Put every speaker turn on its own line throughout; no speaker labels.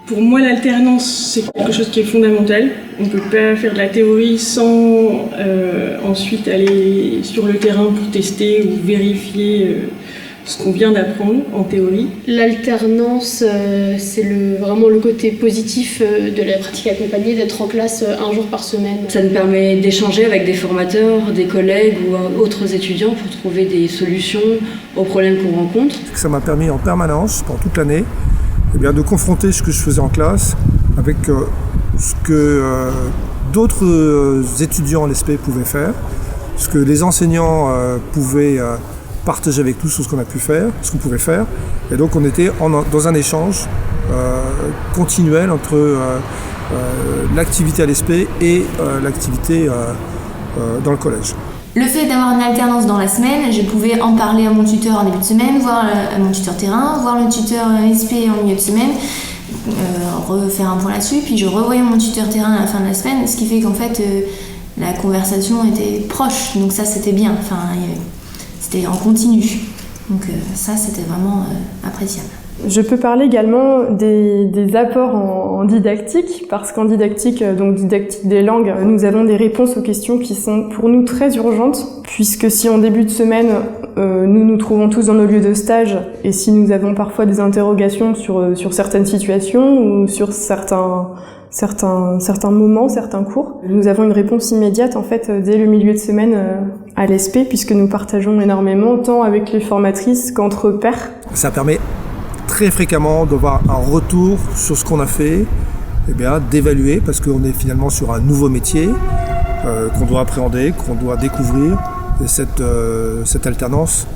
Pour moi, l'alternance, c'est quelque chose qui est fondamental. On ne peut pas faire de la théorie sans ensuite aller sur le terrain pour tester ou vérifier ce qu'on vient d'apprendre en théorie.
L'alternance, c'est vraiment le côté positif de la pratique accompagnée, d'être en classe un jour par semaine.
Ça nous permet d'échanger avec des formateurs, des collègues ou autres étudiants pour trouver des solutions aux problèmes qu'on rencontre.
Ça m'a permis en permanence, pendant toute l'année, de confronter ce que je faisais en classe avec ce que d'autres étudiants en l'ESP pouvaient faire, ce que les enseignants pouvaient partager avec nous sur ce qu'on a pu faire, ce qu'on pouvait faire. Et donc on était dans un échange continuel entre l'activité à l'ESP et l'activité dans le collège.
Le fait d'avoir une alternance dans la semaine, je pouvais en parler à mon tuteur en début de semaine, voir à mon tuteur terrain, voir le tuteur SP en milieu de semaine, refaire un point là-dessus, puis je revoyais mon tuteur terrain à la fin de la semaine, ce qui fait qu'en fait la conversation était proche, donc ça c'était bien, c'était en continu, donc ça c'était vraiment appréciable.
Je peux parler également des apports en didactique, parce qu'en didactique, donc didactique des langues, nous avons des réponses aux questions qui sont pour nous très urgentes, puisque si en début de semaine, nous nous trouvons tous dans nos lieux de stage, et si nous avons parfois des interrogations sur certaines situations ou sur certains moments, certains cours, nous avons une réponse immédiate en fait dès le milieu de semaine à l'ESP, puisque nous partageons énormément, tant avec les formatrices qu'entre pairs.
Ça permet très fréquemment d'avoir un retour sur ce qu'on a fait, d'évaluer, parce qu'on est finalement sur un nouveau métier qu'on doit appréhender, qu'on doit découvrir. Et cette alternance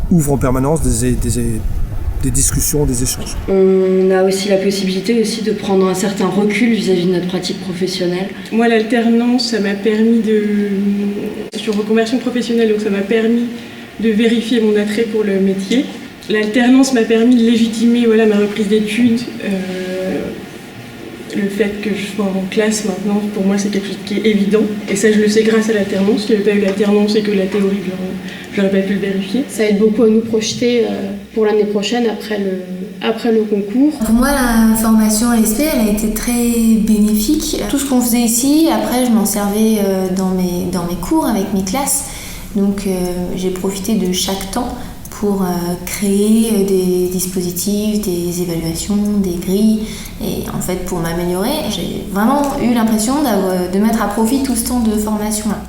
ouvre en permanence des discussions, des échanges.
On a aussi la possibilité de prendre un certain recul vis-à-vis de notre pratique professionnelle.
Moi, l'alternance, ça m'a permis sur reconversion professionnelle, donc ça m'a permis de vérifier mon attrait pour le métier. L'alternance m'a permis de légitimer ma reprise d'études. Le fait que je sois en classe maintenant, pour moi, c'est quelque chose qui est évident. Et ça, je le sais grâce à l'alternance. S'il n'y avait pas eu l'alternance et que la théorie, j'aurais pas pu le vérifier.
Ça aide beaucoup à nous projeter pour l'année prochaine, après le concours.
Pour moi, la formation à l'ESP, elle a été très bénéfique. Tout ce qu'on faisait ici, après, je m'en servais dans mes cours, avec mes classes. Donc, j'ai profité de chaque temps pour créer des dispositifs, des évaluations, des grilles. Et en fait, pour m'améliorer, j'ai vraiment eu l'impression de mettre à profit tout ce temps de formation-là.